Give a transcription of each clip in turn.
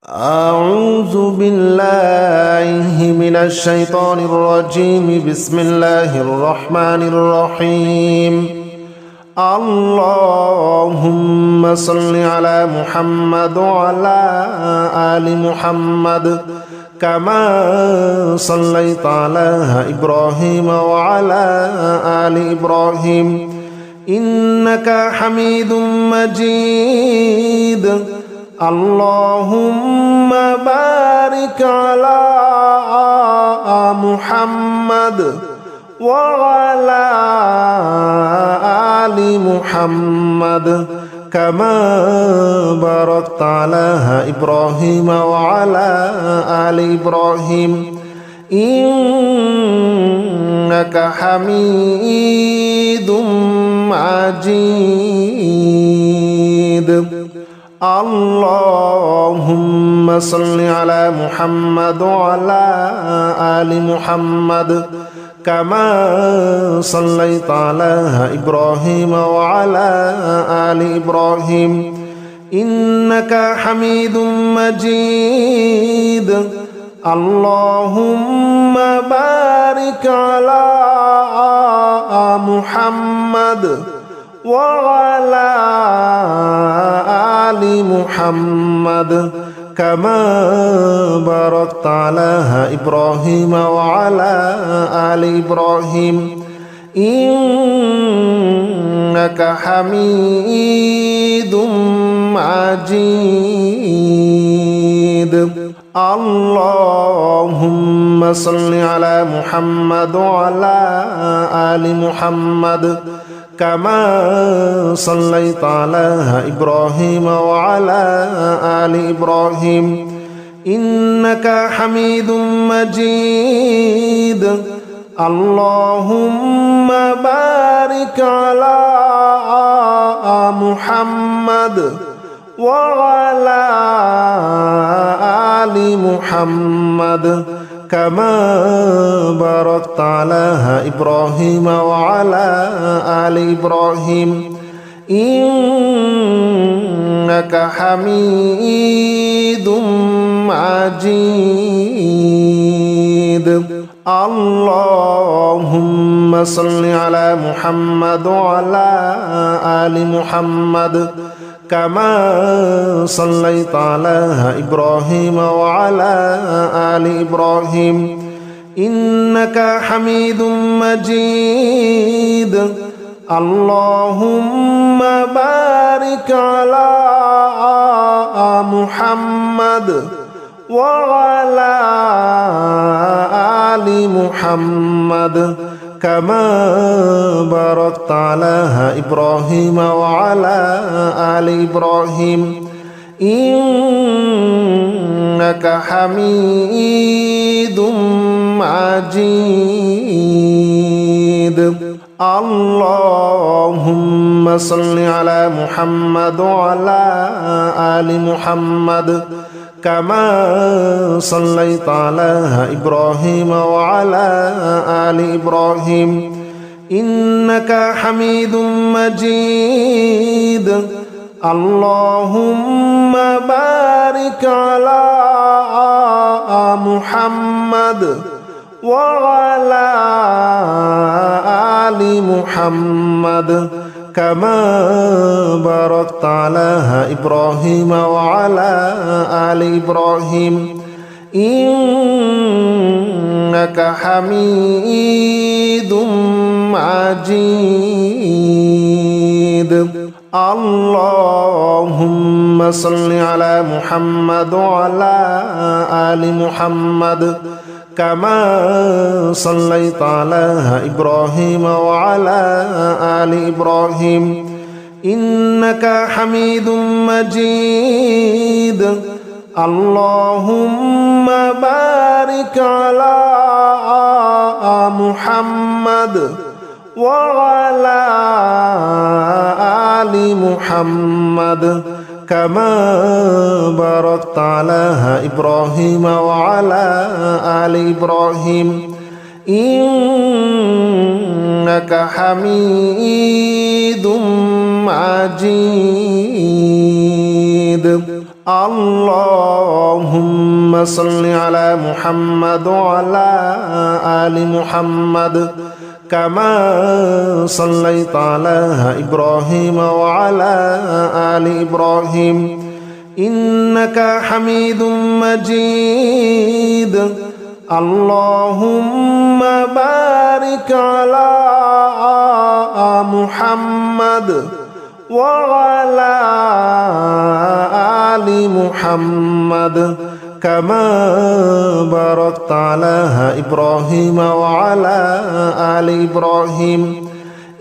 أعوذ بالله من الشيطان الرجيم. بسم الله الرحمن الرحيم. اللهم صل على محمد وعلى آل محمد كما صليت على إبراهيم وعلى آل إبراهيم إنك حميد مجيد. اللهم بارك على محمد وعلى آل محمد كما باركت على إبراهيم وعلى آل إبراهيم إنك حميد مجيد. اللهم صل على محمد وعلى آل محمد كما صليت على إبراهيم وعلى آل إبراهيم إنك حميد مجيد. اللهم بارك على محمد وعلى آل محمد كما باركت على إبراهيم وعلى آل إبراهيم إنك حميد مجيد. اللهم صل على محمد وعلى آل محمد كما صليت على إبراهيم وعلى آل إبراهيم إنك حميد مجيد. اللهم بارك على محمد وعلى آل محمد كما باركت على إبراهيم وعلى آل إبراهيم إنك حميد مجيد. اللهم صل على محمد وعلى آل محمد كما صليت على إبراهيم وعلى آل إبراهيم إنك حميد مجيد. اللهم بارك على محمد وعلى آل محمد كما باركت على إبراهيم وعلى آل إبراهيم إنك حميد مجيد. اللهم صل على محمد وعلى آل محمد كما صليت على إبراهيم وعلى آل إبراهيم إنك حميد مجيد. اللهم بارك على محمد وعلى آل محمد كما باركت على إبراهيم وعلى آل إبراهيم إنك حميد مجيد. اللهم صل على محمد وعلى آل محمد كما صليت على إبراهيم وعلى آل إبراهيم إنك حميد مجيد. اللهم بارك على محمد وعلى آل محمد كما باركت على إبراهيم وعلى آل إبراهيم إنك حميد مجيد. اللهم صل على محمد وعلى آل محمد كما صليت على إبراهيم وعلى آل إبراهيم إنك حميد مجيد اللهم بارك على محمد وعلى آل محمد كما باركت على إبراهيم وعلى آل إبراهيم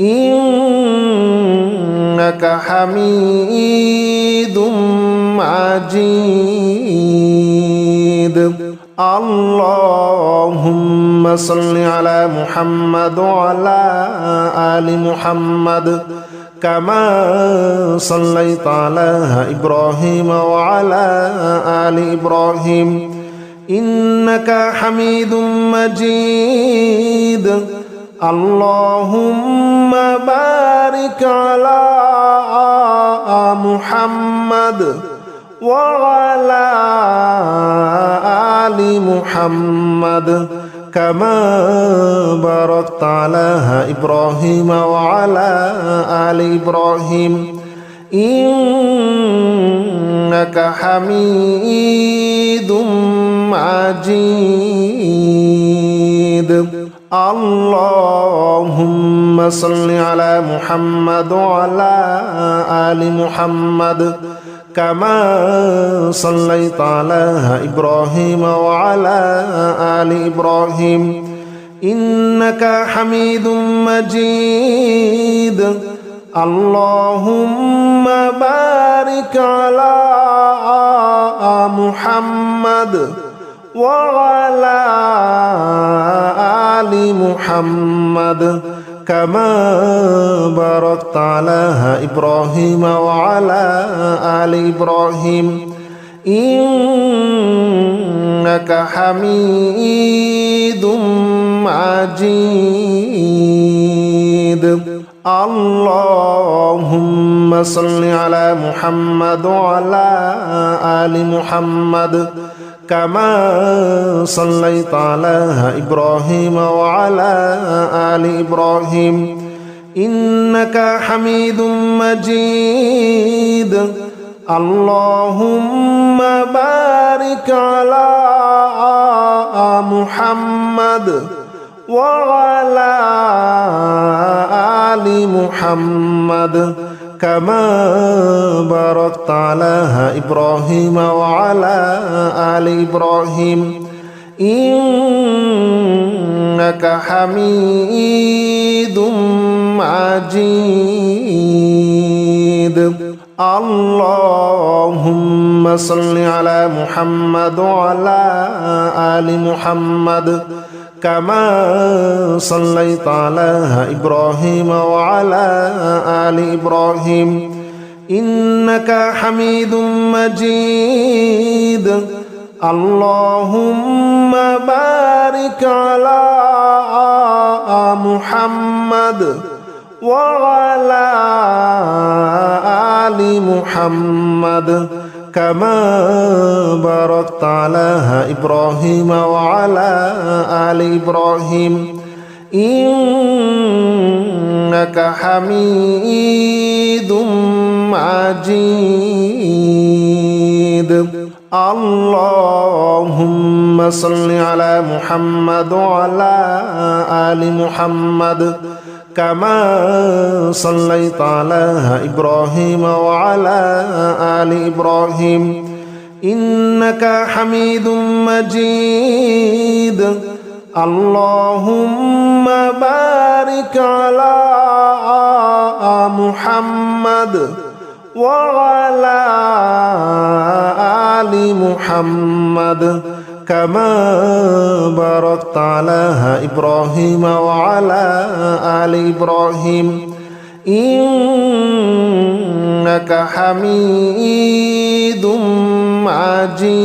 إنك حميد مجيد اللهم صل على محمد وعلى آل محمد كما صليت على إبراهيم وعلى آل إبراهيم إنك حميد مجيد اللهم بارك على محمد وعلى آل محمد كما باركت على إبراهيم وعلى آل إبراهيم إنك حميد مجيد اللهم صل على محمد وعلى آل محمد كما صليت على إبراهيم وعلى آل إبراهيم إنك حميد مجيد اللهم بارك على محمد وعلى آل محمد كما باركت على إبراهيم وعلى آل إبراهيم إنك حميد مجيد اللهم صل على محمد وعلى آل محمد كما صليت على إبراهيم وعلى آل إبراهيم إنك حميد مجيد اللهم بارك على محمد وعلى آل محمد كما باركت على إبراهيم وعلى آل إبراهيم إنك حميد مجيد اللهم صل على محمد وعلى آل محمد كما صليت على إبراهيم وعلى آل إبراهيم إنك حميد مجيد اللهم بارك على محمد وعلى آل محمد كما باركت على إبراهيم وعلى آل إبراهيم إنك حميد مجيد اللهم صل على محمد وعلى آل محمد كما صليت على إبراهيم وعلى آل إبراهيم إنك حميد مجيد اللهم بارك على محمد وعلى آل محمد كما باركت على إبراهيم وعلى آل إبراهيم إنك حميد مجيد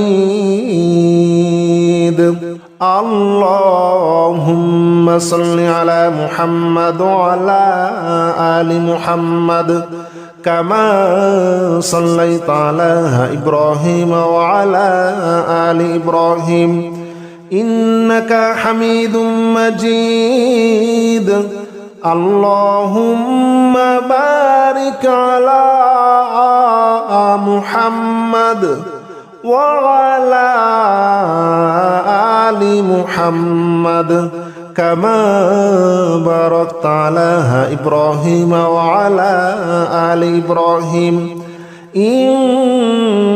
اللهم صل على محمد وعلى آل محمد كما صليت على إبراهيم وعلى آل إبراهيم إنك حميد مجيد اللهم بارك على محمد وعلى آل محمد كما باركت على إبراهيم وعلى آل إبراهيم إنك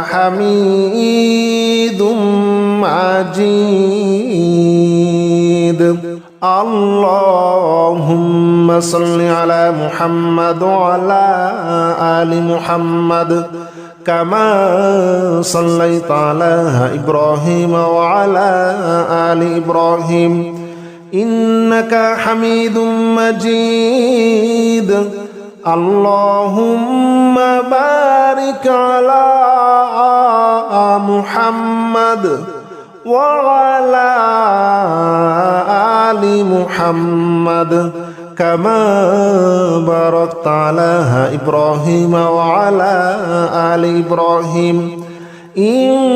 حميد مجيد اللهم صل على محمد وعلى آل محمد كما صليت على إبراهيم وعلى آل إبراهيم إنك حميد مجيد اللهم بارك على محمد وعلى آل محمد كما باركت على إبراهيم وعلى آل إبراهيم إنك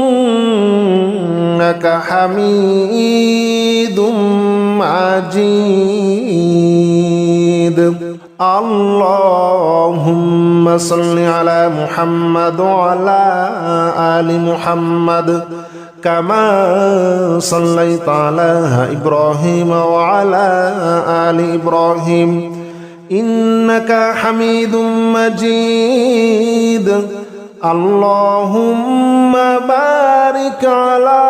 حميد مجيد اللهم صل على محمد وعلى آل محمد كما صليت على إبراهيم وعلى آل إبراهيم إنك حميد مجيد اللهم بارك على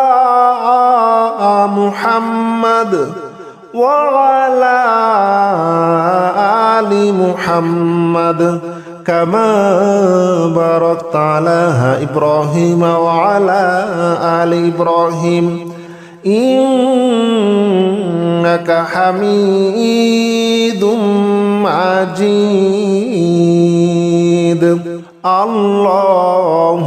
محمد وعلى آل محمد كما باركت على إبراهيم وعلى آل إبراهيم إنك حميد مجيد اللهم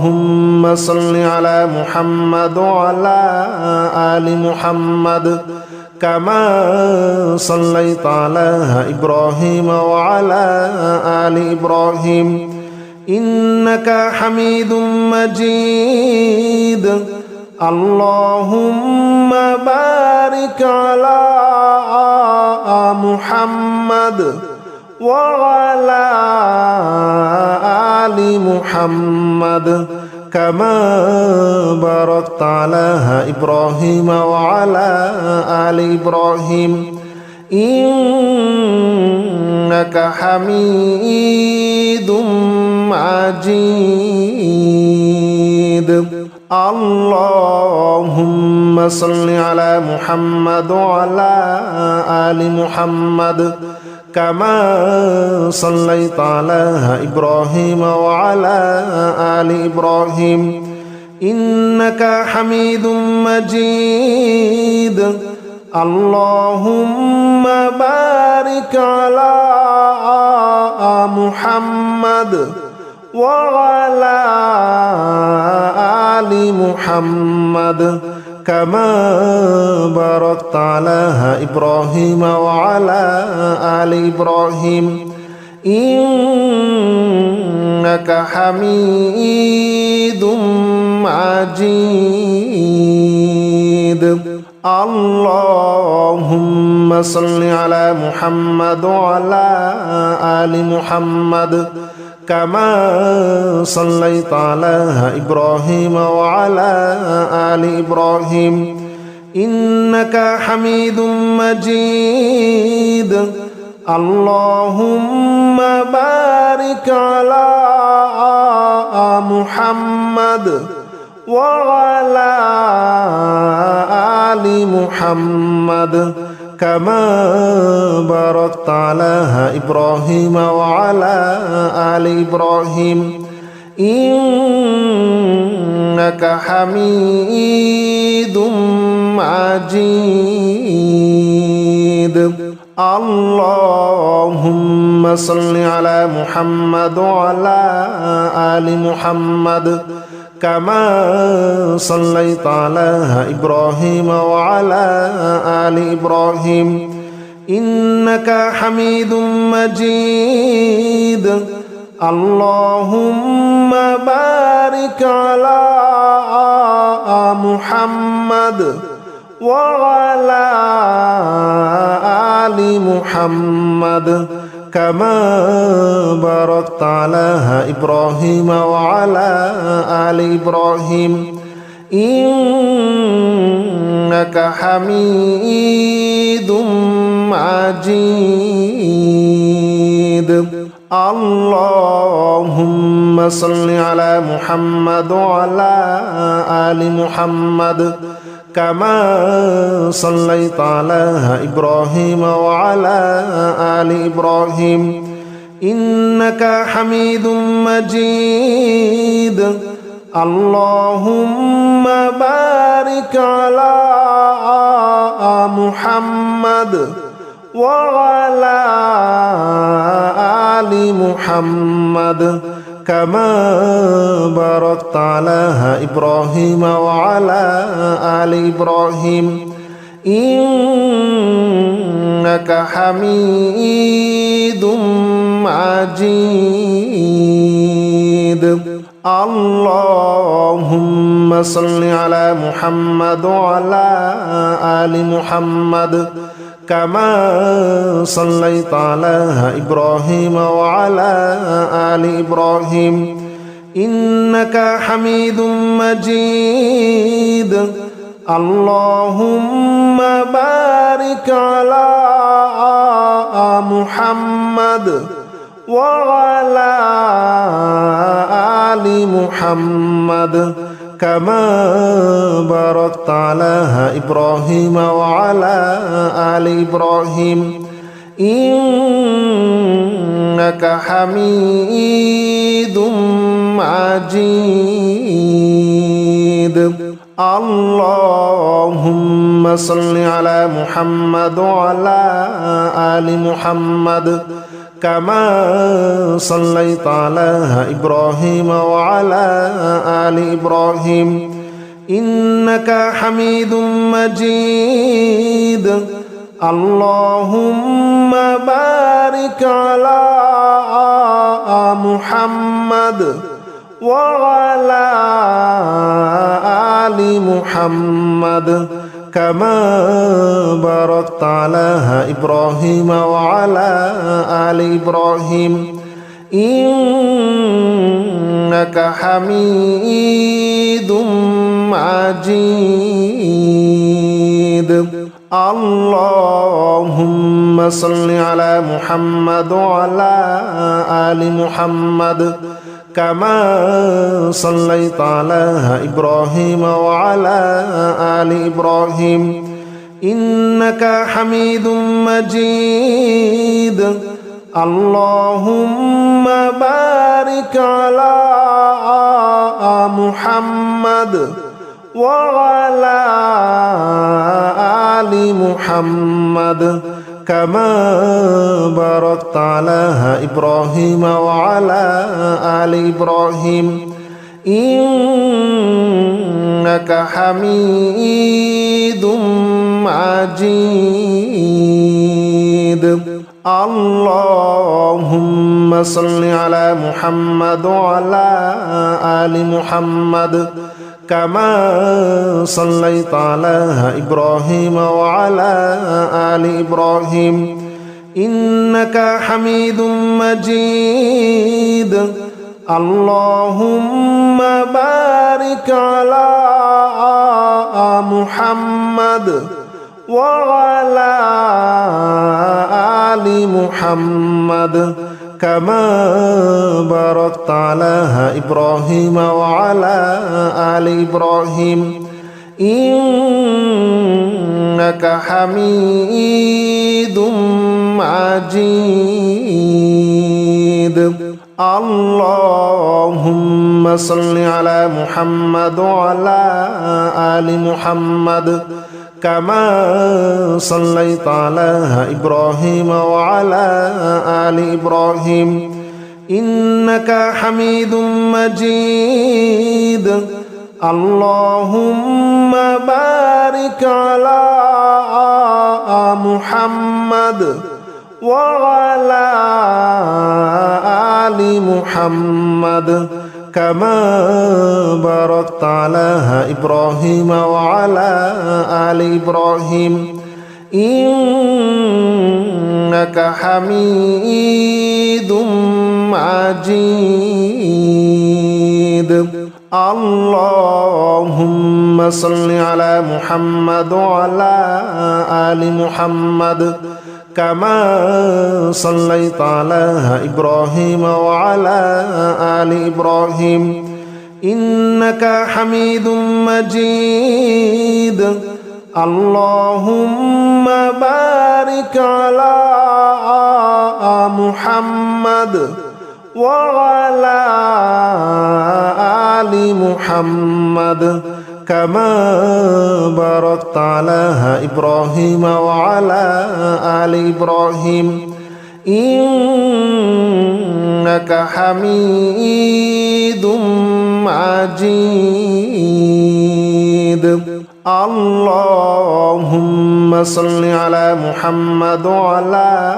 صل على محمد وعلى آل محمد كما صليت على إبراهيم وعلى آل إبراهيم إنك حميد مجيد اللهم بارك على محمد وعلى آل محمد كما باركت على إبراهيم وعلى آل إبراهيم إنك حميد مجيد اللهم صل على محمد وعلى آل محمد كما صليت على إبراهيم وعلى آل إبراهيم إنك حميد مجيد اللهم بارك على محمد وعلى آل محمد كما باركت على إبراهيم وعلى آل إبراهيم إنك حميد مجيد اللهم صل على محمد وعلى آل محمد كما صليت على إبراهيم وعلى آل إبراهيم إنك حميد مجيد اللهم بارك على محمد وعلى آل محمد كما باركت على إبراهيم وعلى آل إبراهيم إنك حميد مجيد اللهم صل على محمد وعلى آل محمد كما صليت على إبراهيم وعلى آل إبراهيم إنك حميد مجيد اللهم بارك على محمد وعلى آل محمد كما باركت على إبراهيم وعلى آل إبراهيم إنك حميد مجيد اللهم صل على محمد وعلى آل محمد كما صليت على إبراهيم وعلى آل إبراهيم إنك حميد مجيد اللهم بارك على محمد وعلى آل محمد كما باركت على إبراهيم وعلى آل إبراهيم إنك حميد مجيد اللهم صل على محمد وعلى آل محمد كما صليت على إبراهيم وعلى آل إبراهيم إنك حميد مجيد اللهم بارك على محمد وعلى آل محمد كما باركت على إبراهيم وعلى آل إبراهيم إنك حميد مجيد اللهم صل على محمد وعلى آل محمد كما صليت على إبراهيم وعلى آل إبراهيم إنك حميد مجيد اللهم بارك على محمد وعلى آل محمد كما باركت على إبراهيم وعلى آل إبراهيم إنك حميد مجيد اللهم صل على محمد وعلى آل محمد كما صليت على إبراهيم وعلى آل إبراهيم إنك حميد مجيد اللهم بارك على محمد وعلى آل محمد كما باركت على إبراهيم وعلى آل إبراهيم إنك حميد مجيد اللهم صل على محمد وعلى آل محمد كما صليت على إبراهيم وعلى آل إبراهيم إنك حميد مجيد اللهم بارك على محمد وعلى آل محمد كما باركت على إبراهيم وعلى آل إبراهيم إنك حميد مجيد اللهم صل على محمد وعلى آل محمد كما صليت على إبراهيم وعلى آل إبراهيم إنك حميد مجيد اللهم بارك على محمد وعلى آل محمد كما باركت على إبراهيم وعلى آل إبراهيم إنك حميد مجيد اللهم صل على محمد وعلى آل محمد كما صليت على إبراهيم وعلى آل إبراهيم إنك حميد مجيد اللهم بارك على محمد وعلى آل محمد كما باركت على إبراهيم وعلى آل إبراهيم إنك حميد مجيد اللهم صل على محمد وعلى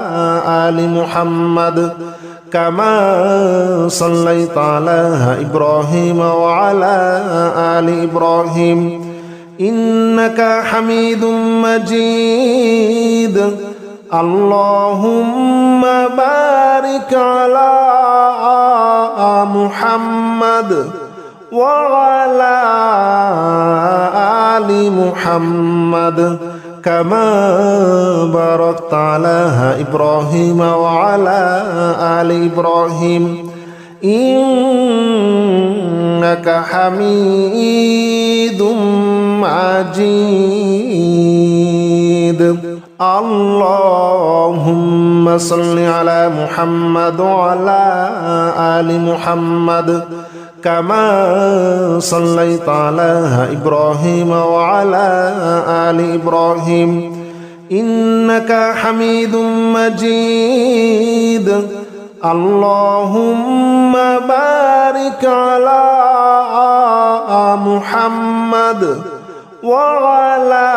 آل محمد كما صليت على إبراهيم وعلى آل إبراهيم إنك حميد مجيد اللهم بارك على محمد وعلى آل محمد كما باركت على إبراهيم وعلى آل إبراهيم إنك حميد مجيد اللهم صل على محمد وعلى آل محمد كما صليت على إبراهيم وعلى آل إبراهيم إنك حميد مجيد اللهم بارك على محمد وعلى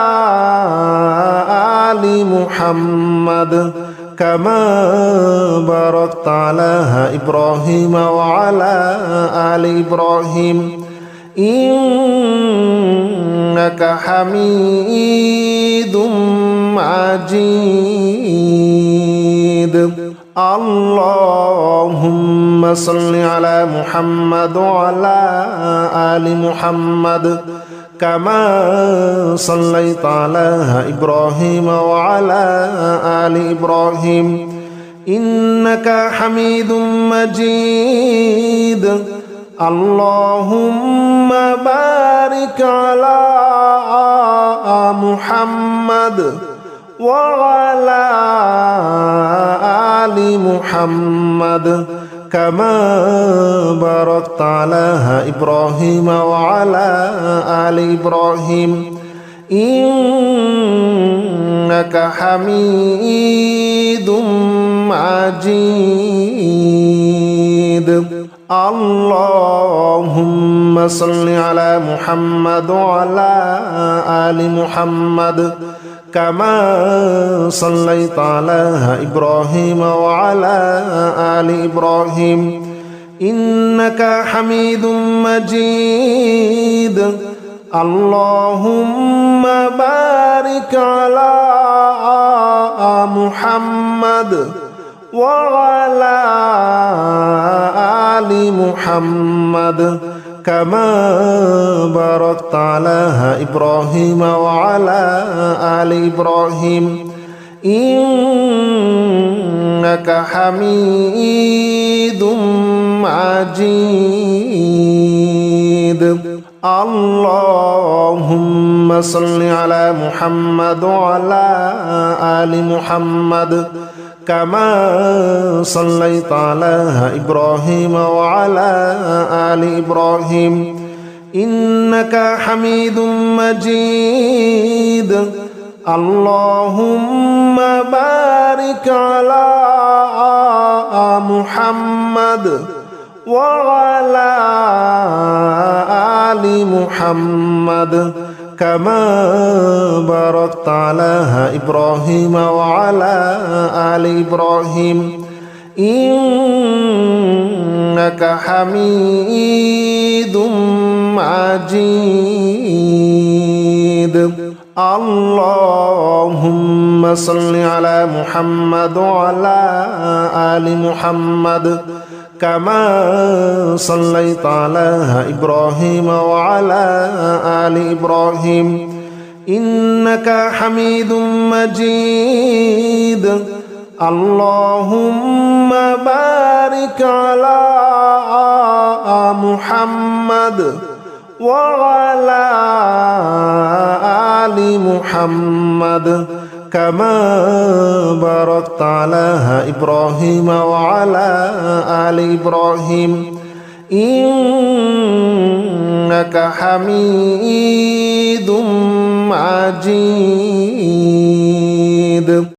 آل محمد كما باركت على إبراهيم وعلى آل إبراهيم إنك حميد مجيد اللهم صل على محمد وعلى آل محمد كما صليت على إبراهيم وعلى آل إبراهيم إنك حميد مجيد اللهم بارك على محمد وعلى آل محمد كما باركت على إبراهيم وعلى آل إبراهيم إنك حميد مجيد اللهم صل على محمد وعلى آل محمد كما صليت على إبراهيم وعلى آل إبراهيم إنك حميد مجيد اللهم بارك على محمد وعلى آل محمد كما باركت على إبراهيم وعلى آل إبراهيم إنك حميد مجيد اللهم صل على محمد وعلى آل محمد كما صليت على إبراهيم وعلى آل إبراهيم إنك حميد مجيد اللهم بارك على محمد وعلى آل محمد كما باركت على إبراهيم وعلى آل إبراهيم إنك حميد مجيد اللهم صل على محمد وعلى آل محمد كما صليت على إبراهيم وعلى آل إبراهيم إنك حميد مجيد اللهم بارك على محمد وعلى آل محمد كما باركت على إبراهيم وعلى آل إبراهيم إنك حميد مجيد